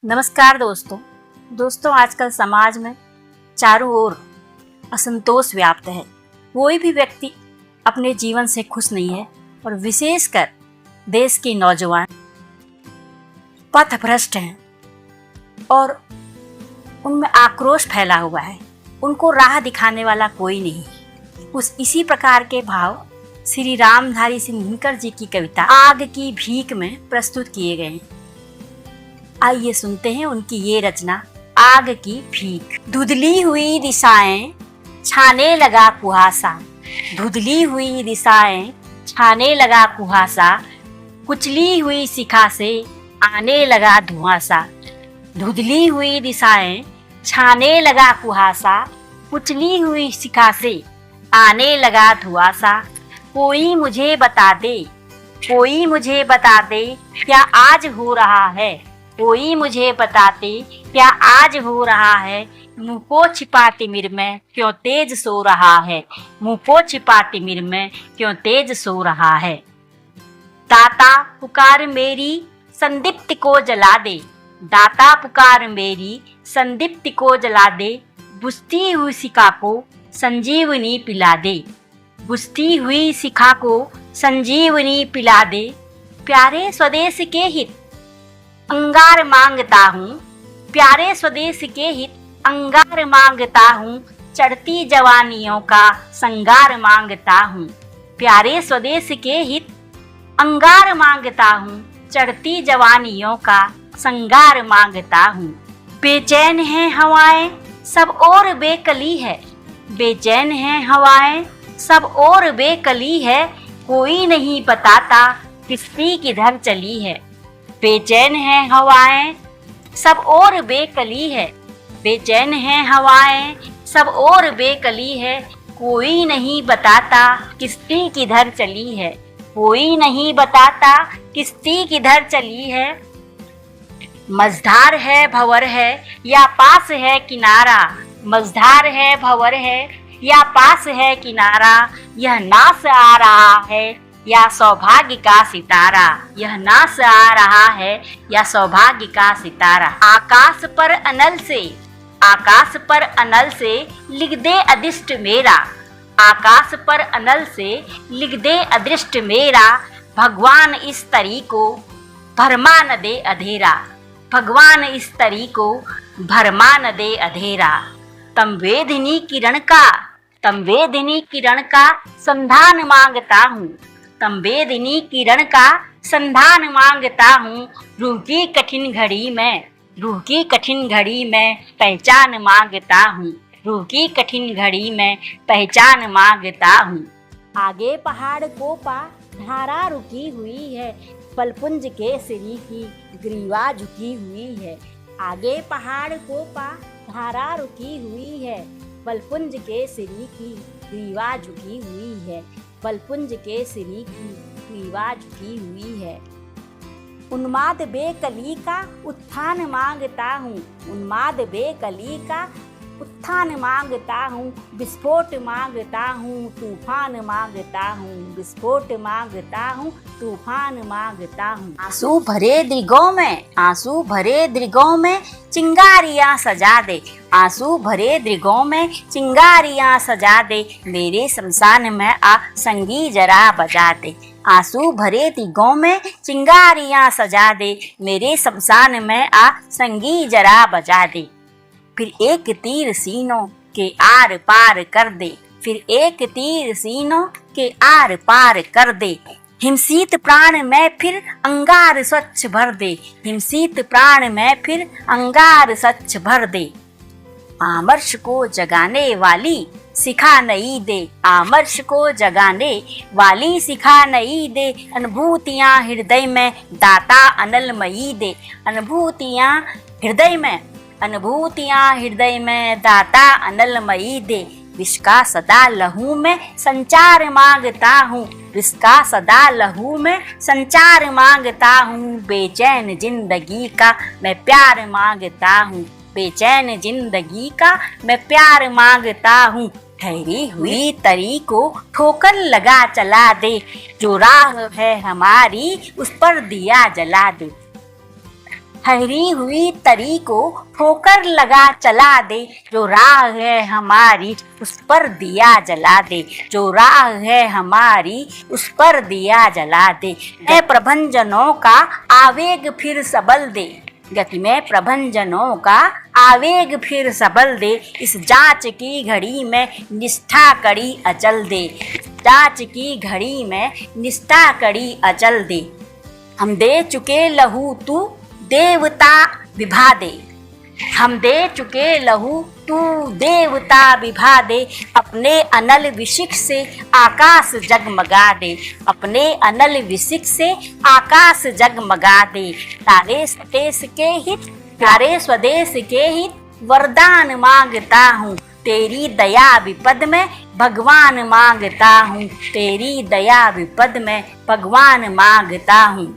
नमस्कार दोस्तों आजकल समाज में चारों ओर असंतोष व्याप्त है। कोई भी व्यक्ति अपने जीवन से खुश नहीं है और विशेषकर देश के नौजवान पथभ्रष्ट हैं और उनमें आक्रोश फैला हुआ है। उनको राह दिखाने वाला कोई नहीं। इसी प्रकार के भाव श्री रामधारी सिंह दिनकर जी की कविता आग की भीख में प्रस्तुत किए गए हैं। आइए सुनते हैं उनकी ये रचना आग की भीख। धुंधली हुई दिशाएं छाने लगा कुहासा, धुंधली हुई दिशाएं छाने लगा कुहासा, कुचली हुई शिखा से आने लगा धुआंसा। धुंधली हुई दिशाएं छाने लगा कुहासा, कुचली हुई शिखा से आने लगा धुआंसा। कोई मुझे बता दे, कोई मुझे बता दे क्या आज हो रहा है, कोई मुझे बताते क्या आज हो रहा है। मुंह को छिपा तिमिर में क्यों तेज सो रहा है, मुंह को छिपा तिमिर में क्यों तेज सो रहा है। दाता पुकार मेरी संदीप्ति को जला दे, दाता पुकार मेरी संदीप्ति को जला दे। बुझती हुई शिखा को संजीवनी पिला दे, बुझती हुई शिखा को संजीवनी पिला दे। प्यारे स्वदेश के हित अंगार मांगता हूँ, प्यारे स्वदेश के हित अंगार मांगता हूँ। चढ़ती जवानियों का संगार मांगता हूँ, प्यारे स्वदेश के हित अंगार मांगता हूँ। चढ़ती जवानियों का संगार मांगता हूँ। बेचैन है हवाएं सब और बेकली है, बेचैन है हवाएं सब और बेकली है। कोई नहीं बताता किसकी किधर चली है, बेचैन है हवाएं सब और बेकली है, बेचैन है हवाएं सब और बेकली है। कोई नहीं बताता किसकी किधर चली है, कोई नहीं बताता किसकी किधर चली है। मझधार है भंवर है या पास है किनारा, मझधार है भंवर है या पास है किनारा। यह नास आ रहा है या सौभाग्य का सितारा, यह नास आ रहा है या सौभाग्य का सितारा। आकाश पर अनल से, आकाश पर अनल से लिख दे अदृष्ट मेरा, आकाश पर अनल से लिख दे अदृष्ट मेरा। भगवान इस तरी को भरमा न दे अधेरा, भगवान इस तरी को भरमा न दे अधेरा। तमवेदिनी किरण का, तमवेदिनी किरण का संधान मांगता हूँ, तमवेदिनी किरण का संधान मांगता हूँ। रूह की कठिन घड़ी में, रूह की कठिन घड़ी में पहचान मांगता हूँ, रूह की कठिन घड़ी में पहचान मांगता हूँ। आगे पहाड़ को पा धारा रुकी हुई है, पलपुंज के सिरी की ग्रीवा झुकी हुई है। आगे पहाड़ को पा धारा रुकी हुई है, पलपुंज के सिरी की ग्रीवा झुकी हुई है, पलपुंज के सिरी की ग्रीवा झुकी हुई है। उन्माद बेकली का उत्थान मांगता हूँ, उन्माद बेकली का उत्थान मांगता हूँ। विस्फोट मांगता हूँ, तूफान मांगता हूँ, विस्फोट मांगता हूँ, तूफान मांगता हूँ। आंसू भरे दृगों में, आंसू भरे दृगों में चिंगारियाँ सजा दे, आंसू भरे दृगों में चिंगारियाँ सजा दे। मेरे शमशान में आ संगी जरा बजा दे, आंसू भरे दृगों में चिंगारियाँ सजा दे। मेरे शमशान में आ संगी जरा बजा दे। फिर एक तीर सीनों के आर पार कर दे, फिर एक तीर सीनों के आर पार कर दे। हिमशीत प्राण में फिर अंगार स्वच्छ भर दे, हिमशीत प्राण में फिर अंगार स्वच्छ भर दे। आमर्ष को जगाने वाली सिखा नहीं दे, आमर्ष को जगाने वाली सिखा नहीं दे। अनुभूतियाँ हृदय में दाता अनलमयी दे, अनुभूतियाँ हृदय में, अनुभूतियाँ हृदय में दाता अनलमयी दे। विष का सदा लहू में संचार मांगता हूँ, विष का सदा लहू में संचार मांगता हूँ। बेचैन जिंदगी का मैं प्यार मांगता हूँ, बेचैन जिंदगी का मैं प्यार मांगता हूँ। ठहरी हुई तरी को ठोकर लगा चला दे, जो राह है हमारी उस पर दिया जला दे। ठहरी हुई तरी को ठोकर लगा चला दे, जो राह है हमारी उस पर दिया जला दे, जो राह है हमारी उस पर दिया जला दे। है प्रभंजनों का आवेग फिर सबल दे, गति में प्रभंजनों का आवेग फिर सबल दे, इस जांच की घड़ी में निष्ठा कड़ी अचल दे, जांच की घड़ी में निष्ठा कड़ी अचल दे। हम दे चुके लहू तू देवता विभा दे, हम दे चुके लहू तू देवता विभा दे, अपने अनल विशिख से आकाश जगमगा दे, अपने अनल विशिख से आकाश जगमगा दे। तारे स्वदेश के हित, तारे स्वदेश के हित वरदान मांगता हूँ, तेरी दया विपद में भगवान मांगता हूँ, तेरी दया विपद में भगवान मांगता हूँ।